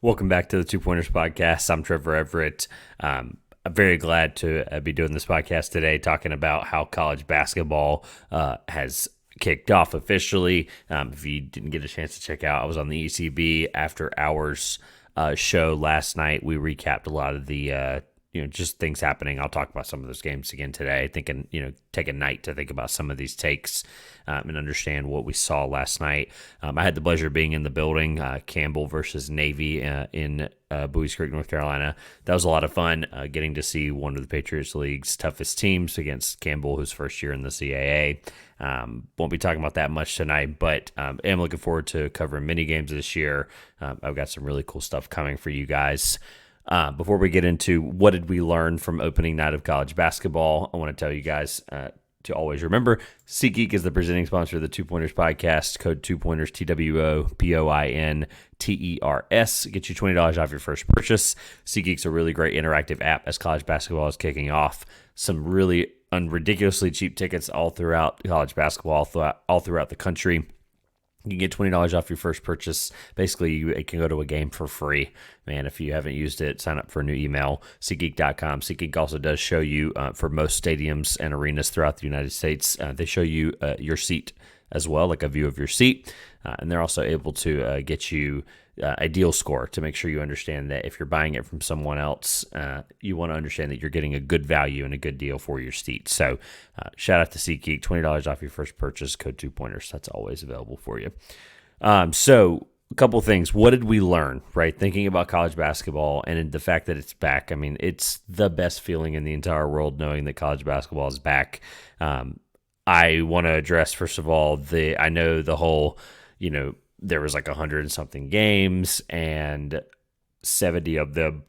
Welcome back to the Two Pointers podcast. I'm Trevor Everett. I'm very glad to be doing this podcast today, talking about how college basketball has kicked off officially. If you didn't get a chance to check out, I was on the ECB After Hours show last night. We recapped a lot of the just things happening. I'll talk about some of those games again today, thinking, take a night to think about some of these takes and understand what we saw last night. I had the pleasure of being in the building, Campbell versus Navy in Buies Creek, North Carolina. That was a lot of fun, getting to see one of the Patriots League's toughest teams against Campbell, who's first year in the CAA. Won't be talking about that much tonight, but am looking forward to covering many games this year. I've got some really cool stuff coming for you guys. Before we get into what did we learn from opening night of college basketball, I want to tell you guys to always remember, SeatGeek is the presenting sponsor of the Two Pointers podcast. Code 2Pointers, TWOPOINTERS. Get you $20 off your first purchase. SeatGeek's a really great interactive app as college basketball is kicking off. Some really ridiculously cheap tickets all throughout college basketball, all throughout the country. You can get $20 off your first purchase. Basically, you can go to a game for free. Man, if you haven't used it, sign up for a new email, SeatGeek.com. SeatGeek also does show you, for most stadiums and arenas throughout the United States, they show you your seat as well, like a view of your seat. And they're also able to get you a deal score to make sure you understand that if you're buying it from someone else, you want to understand that you're getting a good value and a good deal for your seat. So shout out to SeatGeek, $20 off your first purchase, code 2Pointers. That's always available for you. So a couple things. What did we learn, right? Thinking about college basketball and the fact that it's back. I mean, it's the best feeling in the entire world knowing that college basketball is back. I want to address, first of all, I know the whole, there was like 100 and something games and 70 of them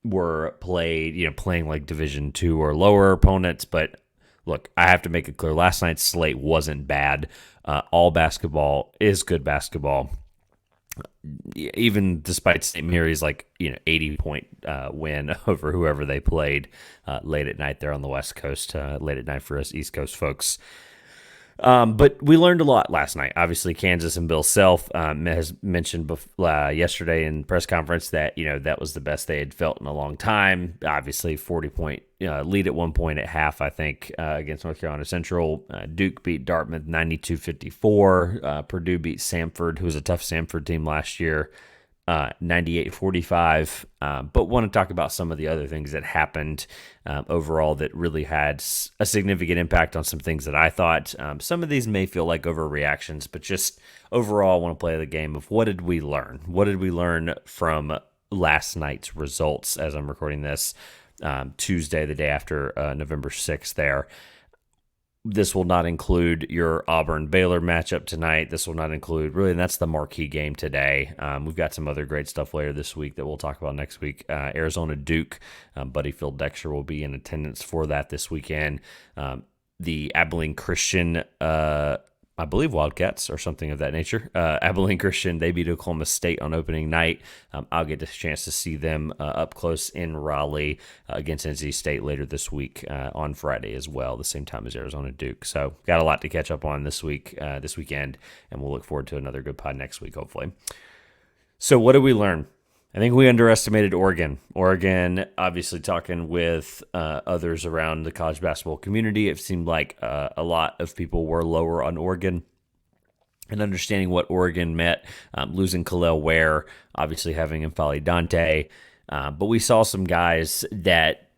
were playing like Division II or lower opponents. But look, I have to make it clear, last night's slate wasn't bad. All basketball is good basketball. Even despite St. Mary's 80-point win over whoever they played late at night there on the West Coast, late at night for us East Coast folks. But we learned a lot last night. Obviously, Kansas and Bill Self has mentioned yesterday in press conference that that was the best they had felt in a long time. Obviously, 40-point lead at one point at half, I think, against North Carolina Central. Duke beat Dartmouth 92-54. Purdue beat Samford, who was a tough Samford team last year, 98-45. But want to talk about some of the other things that happened overall that really had a significant impact on some things that I thought. Some of these may feel like overreactions, but just overall I want to play the game of what did we learn? What did we learn from last night's results as I'm recording this Tuesday, the day after November 6th there. This will not include your Auburn-Baylor matchup tonight. This will not include, really, and that's the marquee game today. We've got some other great stuff later this week that we'll talk about next week. Arizona-Duke, Buddy Phil-Dexter will be in attendance for that this weekend. The Abilene Christian, I believe Wildcats or something of that nature. Abilene Christian, they beat Oklahoma State on opening night. I'll get a chance to see them up close in Raleigh against NC State later this week on Friday as well, the same time as Arizona Duke. So got a lot to catch up on this weekend, and we'll look forward to another good pod next week, hopefully. So what did we learn? I think we underestimated Oregon. Oregon, obviously talking with others around the college basketball community, it seemed like a lot of people were lower on Oregon and understanding what Oregon meant, losing Khalil Ware, obviously having N'Faly Dante. But we saw some guys that,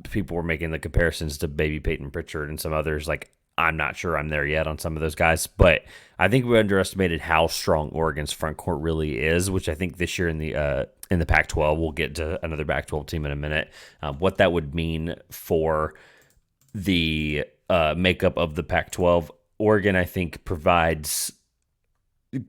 people were making the comparisons to Baby Peyton Pritchard and some others. I'm not sure I'm there yet on some of those guys, but I think we underestimated how strong Oregon's front court really is, which I think this year in the Pac-12, we'll get to another Pac-12 team in a minute, what that would mean for the makeup of the Pac-12. Oregon, I think, provides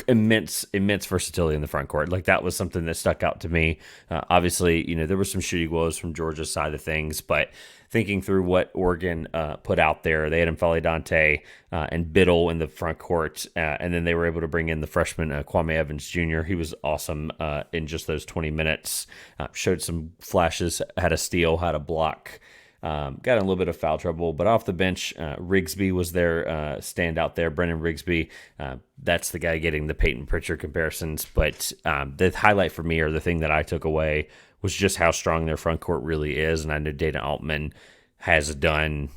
immense versatility in the front court. Like that was something that stuck out to me. Obviously, there were some shooting woes from Georgia's side of things, but thinking through what Oregon put out there, they had N'Faly Dante and Biddle in the front court, and then they were able to bring in the freshman Kwame Evans Jr. He was awesome in just those 20 minutes. Showed some flashes, had a steal, had a block. Got in a little bit of foul trouble, but off the bench, Rigsby was their standout there. Brendan Rigsby, that's the guy getting the Peyton Pritchard comparisons. But the highlight for me, or the thing that I took away, was just how strong their front court really is. And I know Dana Altman has done,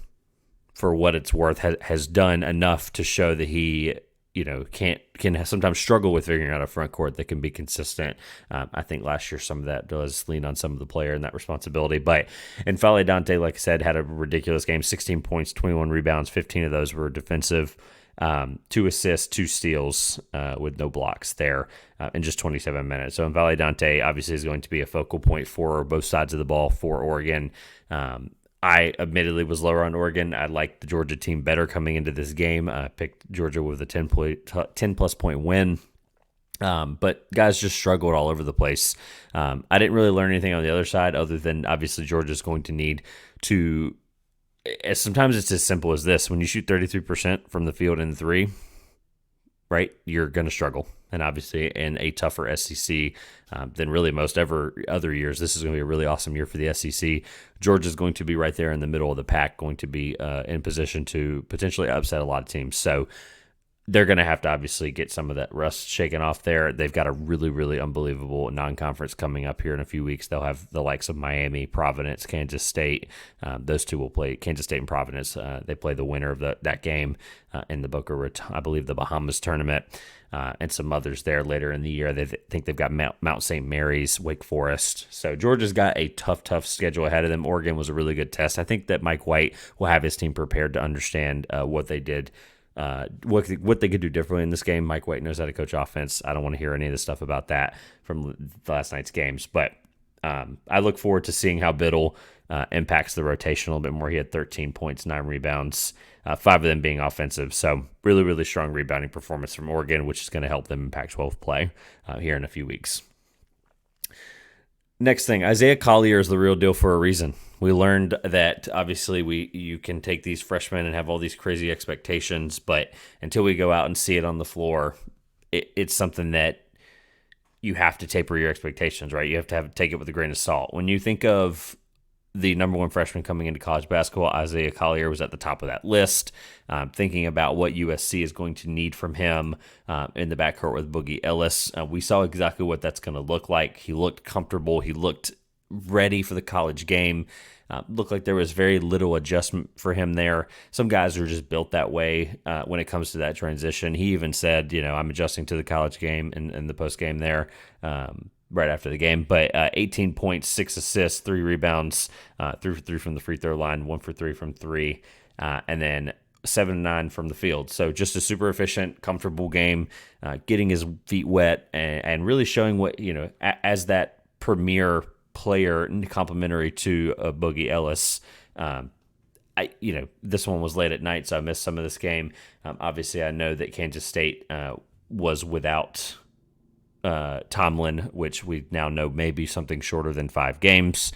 for what it's worth, has done enough to show that he can sometimes struggle with figuring out a front court that can be consistent. I think last year some of that does lean on some of the player and that responsibility. But N'Faly Dante, like I said, had a ridiculous game, 16 points, 21 rebounds, 15 of those were defensive, 2 assists, 2 steals with no blocks there in just 27 minutes. So N'Faly Dante obviously is going to be a focal point for both sides of the ball for Oregon. I admittedly was lower on Oregon. I liked the Georgia team better coming into this game. I picked Georgia with a 10-plus point win. But guys just struggled all over the place. I didn't really learn anything on the other side other than obviously Georgia's going to need to – sometimes it's as simple as this. When you shoot 33% from the field in 3, right, you're going to struggle. And obviously in a tougher SEC than really most other years, this is going to be a really awesome year for the SEC. Georgia's going to be right there in the middle of the pack, going to be in position to potentially upset a lot of teams. So they're going to have to obviously get some of that rust shaken off there. They've got a really, really unbelievable non-conference coming up here in a few weeks. They'll have the likes of Miami, Providence, Kansas State. Those two will play, Kansas State and Providence. They play the winner of that game in the Boca Raton, I believe the Bahamas tournament, and some others there later in the year. They think they've got Mount St. Mary's, Wake Forest. So Georgia's got a tough schedule ahead of them. Oregon was a really good test. I think that Mike White will have his team prepared to understand what they did. What they could do differently in this game. Mike White knows how to coach offense. I don't want to hear any of the stuff about that from last night's games. But I look forward to seeing how Biddle impacts the rotation a little bit more. He had 13 points, 9 rebounds, 5 of them being offensive. So really, really strong rebounding performance from Oregon, which is going to help them in Pac-12 play here in a few weeks. Next thing, Isaiah Collier is the real deal for a reason. We learned that obviously you can take these freshmen and have all these crazy expectations, but until we go out and see it on the floor, it's something that you have to taper your expectations, right? You have to take it with a grain of salt. When you think of the number 1 freshman coming into college basketball, Isaiah Collier was at the top of that list. Thinking about what USC is going to need from him in the backcourt with Boogie Ellis, we saw exactly what that's going to look like. He looked comfortable. He looked ready for the college game. Looked like there was very little adjustment for him there. Some guys are just built that way when it comes to that transition. He even said, I'm adjusting to the college game in the post game there. Right after the game, but 18 points, 6 assists, 3 rebounds, 3 for 3 from the free throw line, 1 for 3 from 3, and then 7-9 from the field. So just a super efficient, comfortable game, getting his feet wet and really showing what, as that premier player complementary to Boogie Ellis. This one was late at night, so I missed some of this game. Obviously, I know that Kansas State was without Tomlin, which we now know may be something shorter than 5 games.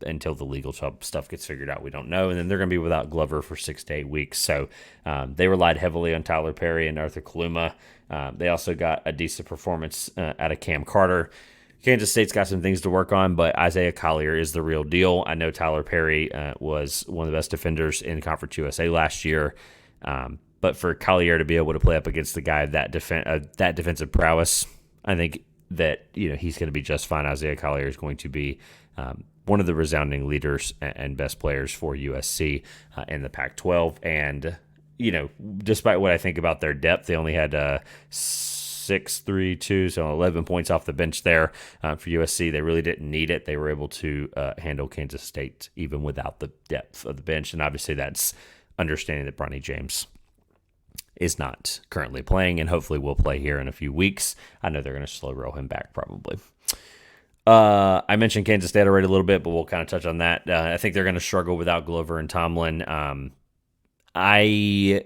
Until the legal stuff gets figured out, we don't know. And then they're going to be without Glover for 6 to 8 weeks. So they relied heavily on Tyler Perry and Arthur Kaluma. They also got a decent performance out of Cam Carter. Kansas State's got some things to work on, but Isaiah Collier is the real deal. I know Tyler Perry was one of the best defenders in Conference USA last year. But for Collier to be able to play up against the guy of that defensive prowess, I think that he's going to be just fine. Isaiah Collier is going to be one of the resounding leaders and best players for USC in the Pac-12. And despite what I think about their depth, they only had 6-3-2, so 11 points off the bench there for USC. They really didn't need it. They were able to handle Kansas State even without the depth of the bench. And obviously that's understanding that Bronny James is not currently playing and hopefully will play here in a few weeks. I know they're going to slow roll him back probably. I mentioned Kansas State already a little bit, but we'll kind of touch on that. I think they're going to struggle without Glover and Tomlin. I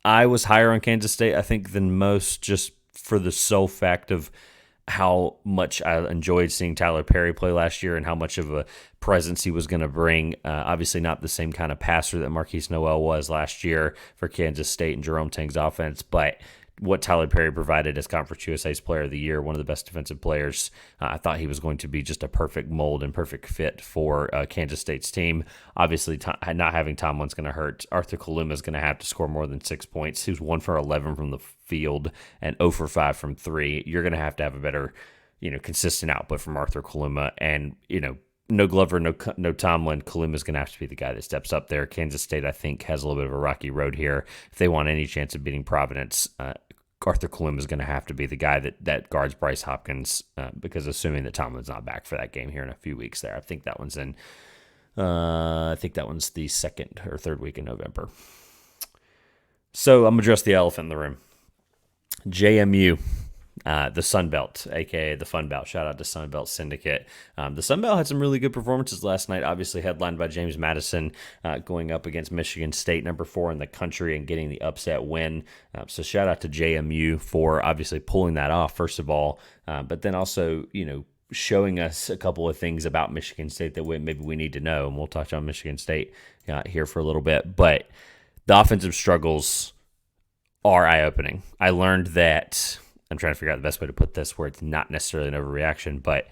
I was higher on Kansas State, I think, than most, just for the sole fact of how much I enjoyed seeing Tyler Perry play last year and how much of a presence he was going to bring. Obviously, not the same kind of passer that Marquise Noel was last year for Kansas State and Jerome Tang's offense, but what Tyler Perry provided as Conference USA's Player of the Year, one of the best defensive players, I thought he was going to be just a perfect mold and perfect fit for Kansas State's team. Obviously, not having Tomlin's going to hurt. Arthur Kaluma is going to have to score more than 6 points. He was 1 for 11 from the field and 0 for 5 from 3. You're going to have a better, consistent output from Arthur Kaluma. And, no Glover, no Tomlin. Kaluma is going to have to be the guy that steps up there. Kansas State, I think, has a little bit of a rocky road here. If they want any chance of beating Providence, Arthur Kaluma is going to have to be the guy that guards Bryce Hopkins, because assuming that Tomlin's not back for that game here in a few weeks there. I think that one's the second or third week in November. So I'm going to address the elephant in the room. JMU. The Sun Belt, aka the Fun Belt. Shout out to Sun Belt Syndicate. The Sun Belt had some really good performances last night, obviously headlined by James Madison going up against Michigan State, number 4 in the country, and getting the upset win. So shout out to JMU for obviously pulling that off, first of all, but then also, showing us a couple of things about Michigan State that maybe we need to know, and we'll touch on Michigan State here for a little bit. But the offensive struggles are eye-opening. I learned that... I'm trying to figure out the best way to put this where it's not necessarily an overreaction, but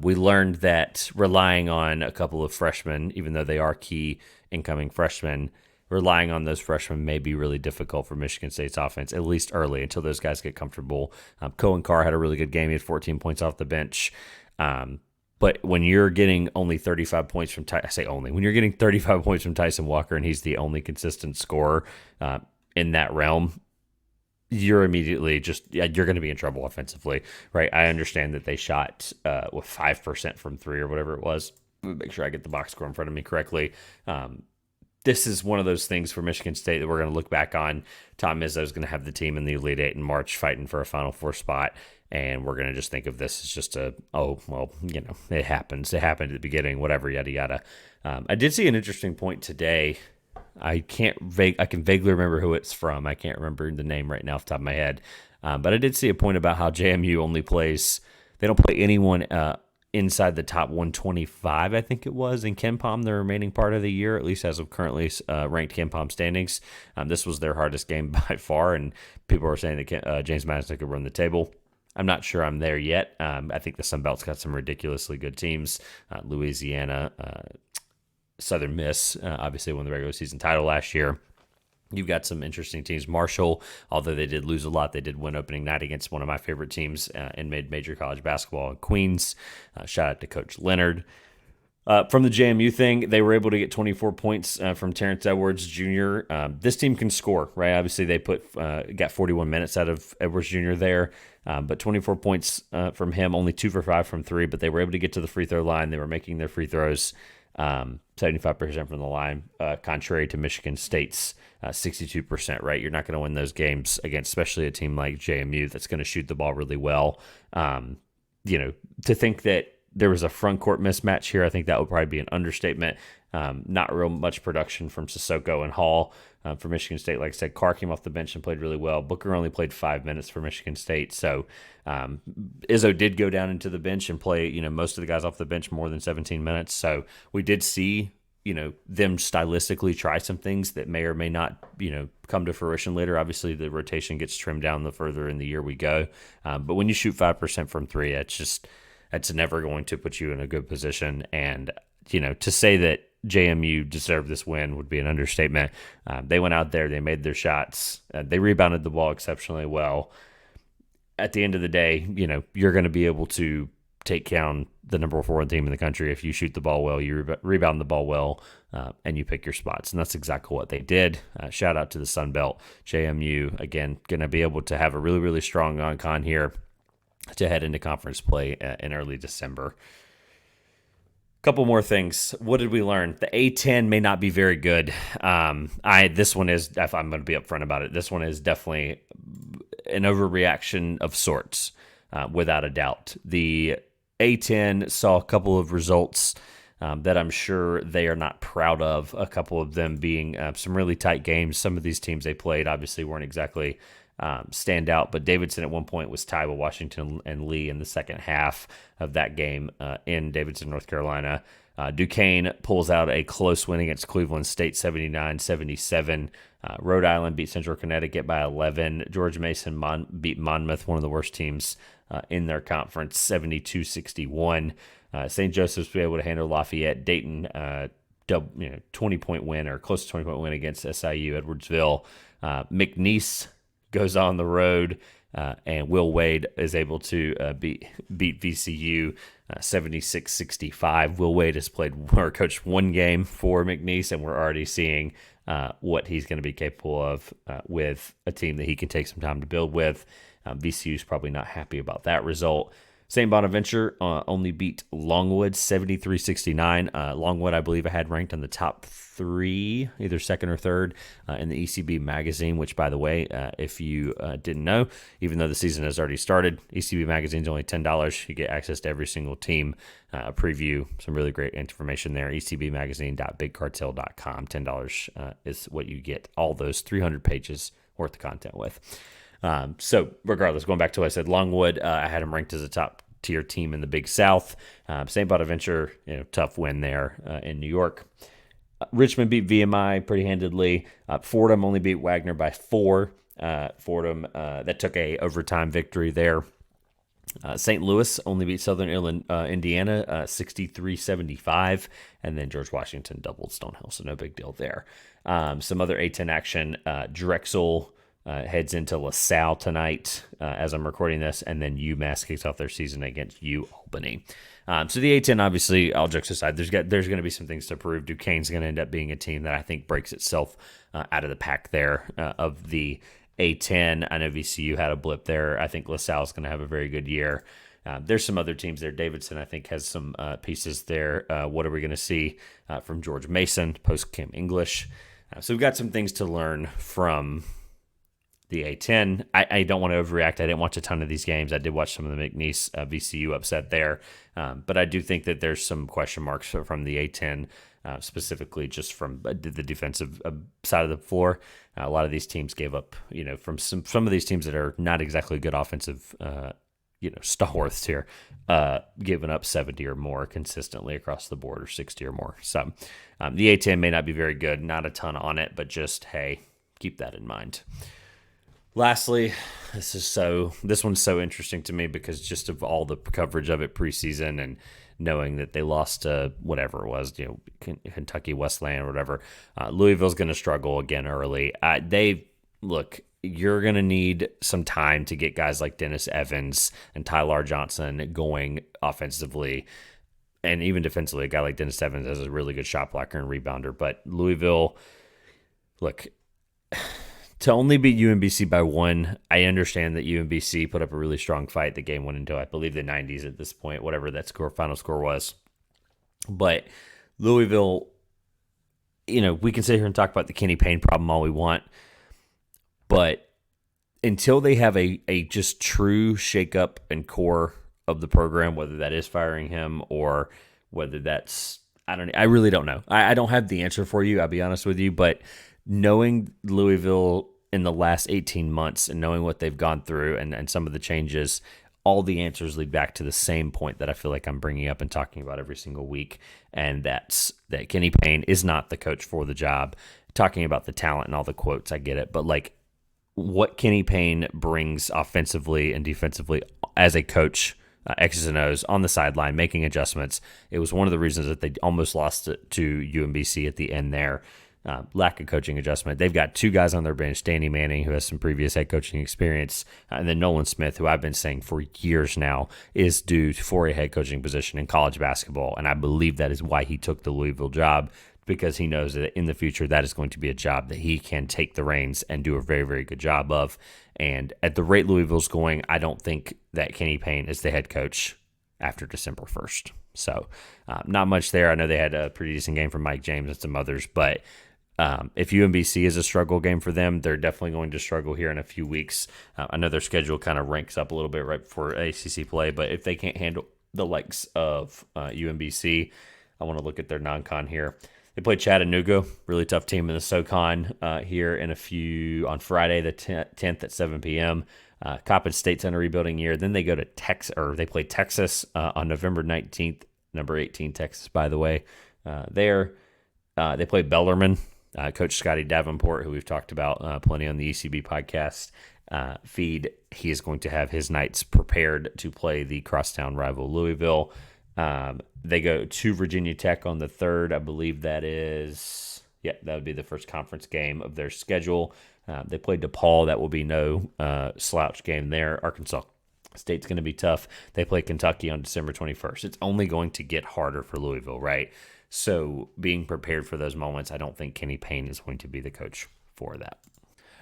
we learned that relying on a couple of freshmen, even though they are key incoming freshmen, relying on those freshmen may be really difficult for Michigan State's offense, at least early, until those guys get comfortable. Cohen Carr had a really good game. He had 14 points off the bench. But when you're getting only 35 points from when you're getting 35 points from Tyson Walker and he's the only consistent scorer in that realm, you're immediately you're going to be in trouble offensively, right? I understand that they shot with 5% from 3 or whatever it was. Make sure I get the box score in front of me correctly. This is one of those things for Michigan State that we're going to look back on. Tom Izzo is going to have the team in the Elite Eight in March fighting for a Final Four spot, and we're going to just think of this as just it happens. It happened at the beginning, whatever, yada, yada. I did see an interesting point today. I can vaguely remember who it's from. I can't remember the name right now off the top of my head. But I did see a point about how JMU they don't play anyone inside the top 125, I think it was, in KenPom the remaining part of the year, at least as of currently ranked KenPom standings. This was their hardest game by far, and people were saying that James Madison could run the table. I'm not sure I'm there yet. I think the Sun Belt's got some ridiculously good teams. Louisiana, Southern Miss, obviously won the regular season title last year. You've got some interesting teams. Marshall, although they did lose a lot, they did win opening night against one of my favorite teams in mid-major college basketball in Queens. Shout out to Coach Leonard. From the JMU thing, they were able to get 24 points from Terrence Edwards Jr. This team can score, right? Obviously, they got 41 minutes out of Edwards Jr. there, but 24 points from him, only 2 for 5 from 3, but they were able to get to the free throw line. They were making their free throws 75% from the line, contrary to Michigan State's 62%, right? You're not going to win those games against, especially a team like JMU that's going to shoot the ball really well. To think that there was a front court mismatch here, I think that would probably be an understatement. Not real much production from Sissoko and Hall for Michigan State. Like I said, Carr came off the bench and played really well. Booker only played 5 minutes for Michigan State. So Izzo did go down into the bench and play, most of the guys off the bench more than 17 minutes. So we did see, them stylistically try some things that may or may not, come to fruition later. Obviously, the rotation gets trimmed down the further in the year we go. But when you shoot 5% from 3, it's never going to put you in a good position. And, to say that JMU deserved this win would be an understatement. They went out there, they made their shots, they rebounded the ball exceptionally well. At the end of the day, you're going to be able to take down the number 4 team in the country if you shoot the ball well, you rebound the ball well, and you pick your spots. And that's exactly what they did. Shout out to the Sun Belt. JMU, again, going to be able to have a really, really strong non-con here to head into conference play in early December. Couple more things. What did we learn? The A10 may not be very good. This one is, if I'm going to be upfront about it, this one is definitely an overreaction of sorts, without a doubt. The A10 saw a couple of results that I'm sure they are not proud of. A couple of them being some really tight games. Some of these teams they played obviously weren't exactly stand out, but Davidson at one point was tied with Washington and Lee in the second half of that game in Davidson, North Carolina. Duquesne pulls out a close win against Cleveland State 79-77. Rhode Island beat Central Connecticut by 11. George Mason beat Monmouth, one of the worst teams in their conference, 72-61. St. Joseph's was able to handle Lafayette. Dayton, 20-point win or close to 20-point win against SIU Edwardsville. McNeese goes on the road, and Will Wade is able to beat VCU 76-65. Will Wade has coached one game for McNeese, and we're already seeing what he's going to be capable of with a team that he can take some time to build with. VCU is probably not happy about that result. St. Bonaventure only beat Longwood 73-69. Longwood, I believe I had ranked in the top 3, either second or third, in the ECB magazine, which, by the way, if you didn't know, even though the season has already started, ECB magazine is only $10. You get access to every single team, preview, some really great information there. ecbmagazine.bigcartel.com. $10 is what you get all those 300 pages worth of content with. So regardless, going back to what I said, Longwood, I had them ranked as a top tier team in the Big South. St. Bonaventure, tough win there in New York. Richmond beat VMI pretty handedly. Fordham only beat Wagner by 4. Fordham, that took a overtime victory there. St. Louis only beat Southern Indiana 63-75, and then George Washington doubled Stonehill, so no big deal there. Some other A-10 action, Drexel heads into LaSalle tonight as I'm recording this, and then UMass kicks off their season against UAlbany. So the A-10, obviously, all jokes aside, there's going to be some things to prove. Duquesne's going to end up being a team that I think breaks itself out of the pack there of the A-10. I know VCU had a blip there. I think LaSalle's going to have a very good year. There's some other teams there. Davidson, I think, has some pieces there. What are we going to see from George Mason, post-Kim English? So we've got some things to learn from the A-10. I don't want to overreact. I didn't watch a ton of these games. I did watch some of the McNeese VCU upset there. But I do think that there's some question marks from the A-10, specifically just from the defensive side of the floor. A lot of these teams gave up, from some of these teams that are not exactly good offensive, stalwarts here, giving up 70 or more consistently across the board, or 60 or more. So the A-10 may not be very good. Not a ton on it, but just, hey, keep that in mind. Lastly, this one's so interesting to me because just of all the coverage of it preseason and knowing that they lost to whatever it was, Kentucky Westland or whatever. Louisville's going to struggle again early. You're going to need some time to get guys like Dennis Evans and Tyler Johnson going offensively and even defensively. A guy like Dennis Evans is a really good shot blocker and rebounder, but Louisville, to only beat UMBC by 1, I understand that UMBC put up a really strong fight. The game went into, I believe, the 90s at this point, whatever that final score was. But Louisville, we can sit here and talk about the Kenny Payne problem all we want, but until they have a just true shakeup and core of the program, whether that is firing him or whether that's, I really don't know. I don't have the answer for you, I'll be honest with you, but knowing Louisville in the last 18 months and knowing what they've gone through and some of the changes, all the answers lead back to the same point that I feel like I'm bringing up and talking about every single week, and that's that Kenny Payne is not the coach for the job. Talking about the talent and all the quotes, I get it, but what Kenny Payne brings offensively and defensively as a coach, X's and O's on the sideline, making adjustments, it was one of the reasons that they almost lost it to UMBC at the end there. Lack of coaching adjustment. They've got 2 guys on their bench, Danny Manning, who has some previous head coaching experience, and then Nolan Smith, who I've been saying for years now is due for a head coaching position in college basketball, and I believe that is why he took the Louisville job, because he knows that in the future that is going to be a job that he can take the reins and do a very, very good job of. And at the rate Louisville's going, I don't think that Kenny Payne is the head coach after December 1st. So not much there. I know they had a pretty decent game from Mike James and some others, but if UMBC is a struggle game for them, they're definitely going to struggle here in a few weeks. I know their schedule kind of ranks up a little bit right before ACC play, but if they can't handle the likes of UMBC, I want to look at their non-con here. They play Chattanooga, really tough team in the SoCon here on Friday the 10th at 7 p.m. Coppin State's in a rebuilding year. Then they go to Texas, or they play Texas on November 19th, number 18 Texas, by the way. They play Bellarmine. Coach Scotty Davenport, who we've talked about plenty on the ECB podcast feed, he is going to have his Knights prepared to play the crosstown rival Louisville. They go to Virginia Tech on the 3rd. I believe that would be the first conference game of their schedule. They play DePaul. That will be no slouch game there. Arkansas State's going to be tough. They play Kentucky on December 21st. It's only going to get harder for Louisville, right? So being prepared for those moments, I don't think Kenny Payne is going to be the coach for that.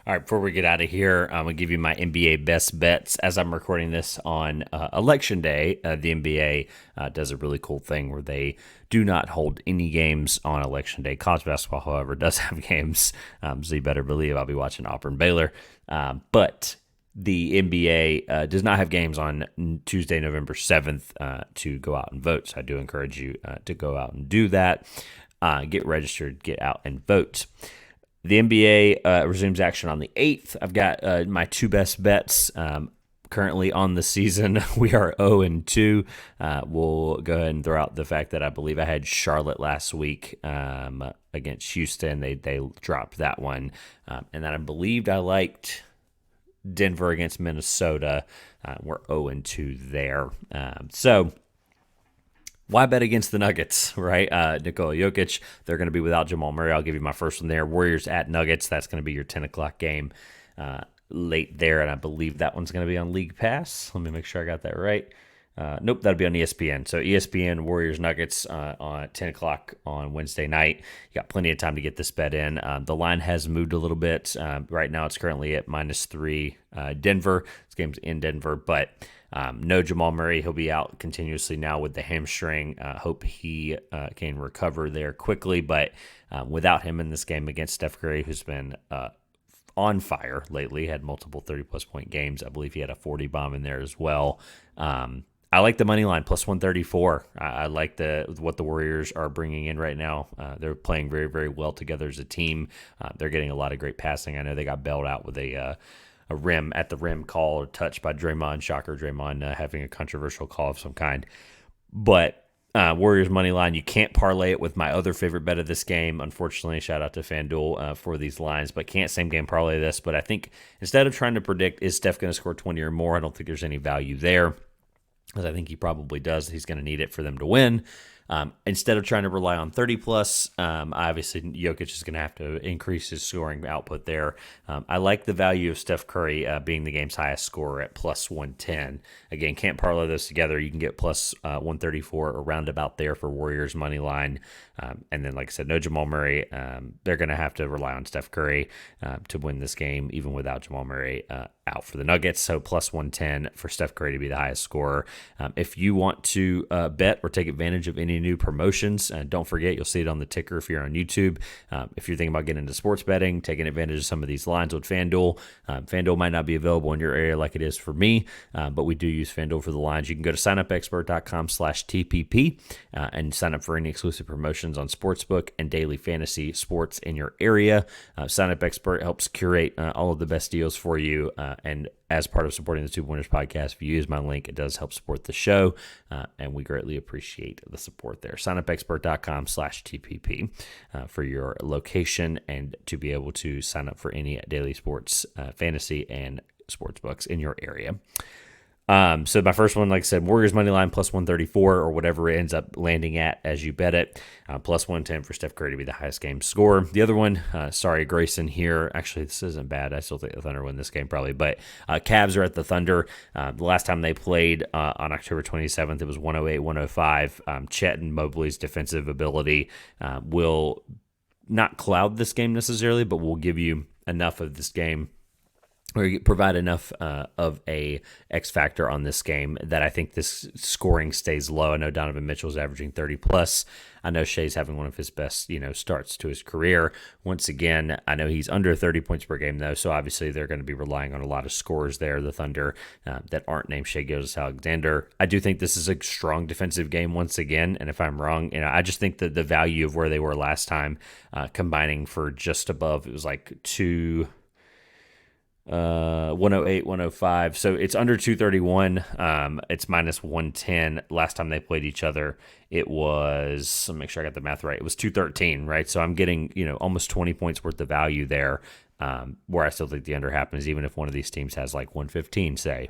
All right, before we get out of here, I'm going to give you my NBA best bets. As I'm recording this on Election Day, the NBA does a really cool thing where they do not hold any games on Election Day. College basketball, however, does have games, so you better believe I'll be watching Auburn-Baylor. But the NBA does not have games on Tuesday, November 7th to go out and vote, so I do encourage you to go out and do that. Get registered, get out and vote. The NBA resumes action on the 8th. I've got my two best bets currently on the season. We are 0-2. We'll go ahead and throw out the fact that I believe I had Charlotte last week against Houston. They dropped that one. And then I believed I liked Denver against Minnesota. We're 0-2 there. So why bet against the Nuggets, right? Nikola Jokic, they're going to be without Jamal Murray. I'll give you my first one there. Warriors at Nuggets. That's going to be your 10 o'clock game late there, and I believe that one's going to be on League Pass. Let me make sure I got that right. Nope, that'll be on ESPN. So ESPN, Warriors, Nuggets on 10 o'clock on Wednesday night. You got plenty of time to get this bet in. The line has moved a little bit. Right now it's currently at -3 Denver. This game's in Denver, but no Jamal Murray. He'll be out continuously now with the hamstring. Hope he can recover there quickly, but without him in this game against Steph Curry, who's been on fire lately, had multiple 30-plus point games. I believe he had a 40 bomb in there as well. I like the money line, plus 134. I like what the Warriors are bringing in right now. They're playing very, very well together as a team. They're getting a lot of great passing. I know they got bailed out with a rim at the rim call or touch by Draymond. Shocker, Draymond having a controversial call of some kind. But Warriors money line, you can't parlay it with my other favorite bet of this game. Unfortunately, shout out to FanDuel for these lines, but can't same game parlay this. But I think instead of trying to predict, is Steph going to score 20 or more, I don't think there's any value there, because I think he probably does. He's going to need it for them to win. Instead of trying to rely on 30-plus, obviously Jokic is going to have to increase his scoring output there. I like the value of Steph Curry being the game's highest scorer at plus 110. Again, can't parlay those together. You can get plus 134 around about there for Warriors money line. And then, like I said, no Jamal Murray. They're going to have to rely on Steph Curry to win this game, even without Jamal Murray out for the Nuggets. So plus 110 for Steph Curry to be the highest scorer. If you want to bet or take advantage of any new promotions, don't forget, you'll see it on the ticker if you're on YouTube. If you're thinking about getting into sports betting, taking advantage of some of these lines with FanDuel. FanDuel might not be available in your area like it is for me, but we do use FanDuel for the lines. You can go to signupexpert.com/TPP and sign up for any exclusive promotions on sportsbook and daily fantasy sports in your area. Sign Up Expert helps curate all of the best deals for you, and as part of supporting the Two Pointers podcast, if you use my link, it does help support the show, and we greatly appreciate the support there. Signupexpert.com/TPP for your location and to be able to sign up for any daily sports, fantasy, and sports books in your area. So my first one, like I said, Warriors money line plus 134 or whatever it ends up landing at as you bet it. Plus 110 for Steph Curry to be the highest game score. The other one, sorry, Grayson here. Actually, this isn't bad. I still think the Thunder win this game probably. But Cavs are at the Thunder. The last time they played on October 27th, it was 108-105. Chet and Mobley's defensive ability will not cloud this game necessarily, but will give you enough of this game or provide enough of a X factor on this game that I think this scoring stays low. I know Donovan Mitchell's averaging 30 plus. I know Shea's having one of his best, starts to his career. Once again, I know he's under 30 points per game though, so obviously they're going to be relying on a lot of scores there. The Thunder that aren't named Shai Gilgeous-Alexander. I do think this is a strong defensive game once again, and if I'm wrong, I just think that the value of where they were last time, combining for just above, it was like 108, 105. So it's under 231. It's minus 110. Last time they played each other, it was, let me make sure I got the math right. It was 213, right? So I'm getting, almost 20 points worth of value there, where I still think the under happens, even if one of these teams has like 115, say,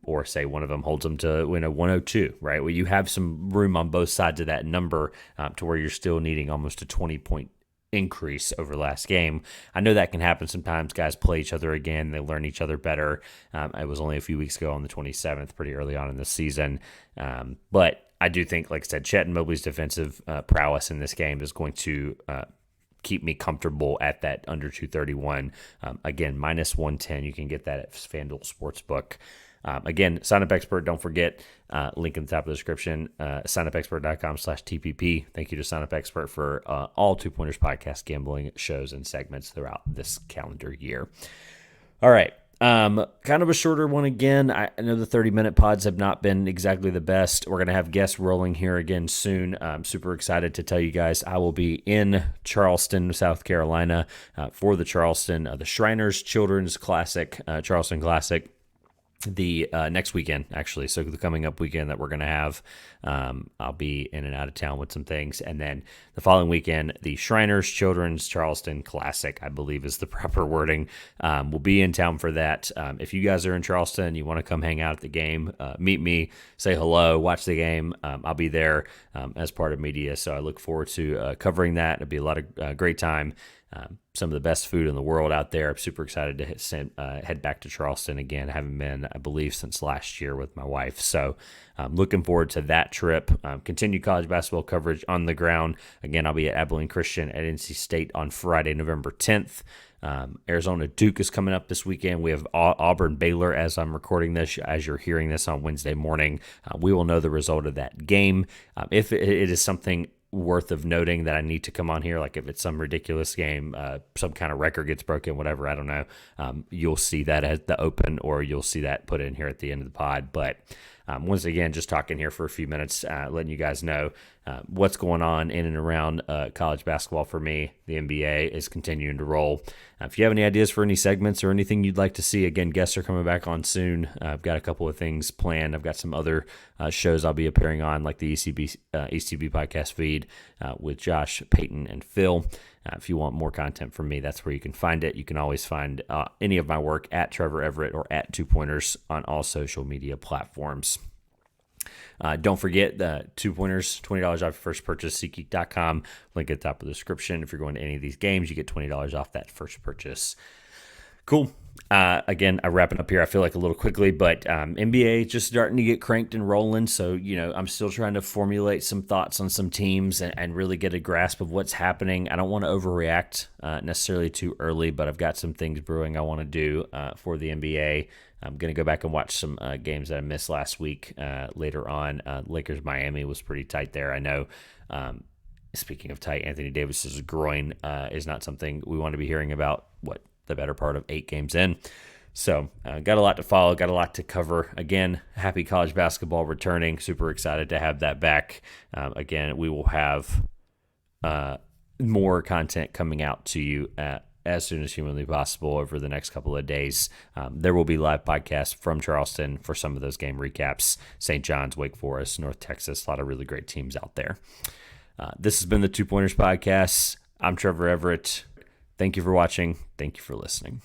or say one of them holds them to 102, right? Well, you have some room on both sides of that number, to where you're still needing almost a 20-point increase over last game. I know that can happen sometimes. Guys play each other again. They learn each other better. It was only a few weeks ago on the 27th, pretty early on in the season. But I do think, like I said, Chet and Mobley's defensive prowess in this game is going to keep me comfortable at that under 231. Again, minus 110. You can get that at FanDuel Sportsbook. Again, Sign Up Expert, don't forget, link in the top of the description, signupexpert.com/TPP. Thank you to Sign Up Expert for all Two Pointers podcast gambling shows and segments throughout this calendar year. All right. Kind of a shorter one again. I know the 30-minute pods have not been exactly the best. We're going to have guests rolling here again soon. I'm super excited to tell you guys I will be in Charleston, South Carolina, for the Shriners Children's Classic, Charleston Classic. The next weekend, actually, so the coming up weekend that we're going to have, I'll be in and out of town with some things, and then the following weekend, the Shriners Children's Charleston Classic, I believe is the proper wording. We'll be in town for that. If you guys are in Charleston and you want to come hang out at the game, meet me, say hello, watch the game. I'll be there as part of media, so I look forward to covering that. It'll be a lot of great time. Some of the best food in the world out there. I'm super excited to head back to Charleston again. I haven't been, I believe, since last year with my wife. So I'm looking forward to that trip. Continued college basketball coverage on the ground. Again, I'll be at Abilene Christian at NC State on Friday, November 10th. Arizona Duke is coming up this weekend. We have Auburn Baylor as I'm recording this. As you're hearing this on Wednesday morning, we will know the result of that game. If it is something worth of noting that I need to come on here, like if it's some ridiculous game, some kind of record gets broken, whatever, I don't know, you'll see that at the open, or you'll see that put in here at the end of the pod. But once again, just talking here for a few minutes, letting you guys know what's going on in and around college basketball for me. The NBA is continuing to roll. If you have any ideas for any segments or anything you'd like to see, again, guests are coming back on soon. I've got a couple of things planned. I've got some other shows I'll be appearing on, like the ECB podcast feed with Josh, Peyton, and Phil. If you want more content from me, that's where you can find it. You can always find any of my work at Trevor Everett or at Two Pointers on all social media platforms. Don't forget the 2 Pointers, $20 off your first purchase, SeatGeek.com. Link at the top of the description. If you're going to any of these games, you get $20 off that first purchase. Cool. Again, I'm wrapping up here, I feel like a little quickly, but NBA just starting to get cranked and rolling. So, I'm still trying to formulate some thoughts on some teams and really get a grasp of what's happening. I don't want to overreact necessarily too early, but I've got some things brewing I want to do for the NBA. I'm going to go back and watch some games that I missed last week later on. Lakers-Miami was pretty tight there. I know, speaking of tight, Anthony Davis's groin is not something we want to be hearing about, the better part of 8 games in. So got a lot to follow, got a lot to cover. Again, happy college basketball returning. Super excited to have that back. Again, we will have more content coming out to you as soon as humanly possible over the next couple of days. There will be live podcasts from Charleston for some of those game recaps. St. John's, Wake Forest, North Texas, a lot of really great teams out there. This has been the 2 Pointers Podcast. I'm Trevor Everett. Thank you for watching. Thank you for listening.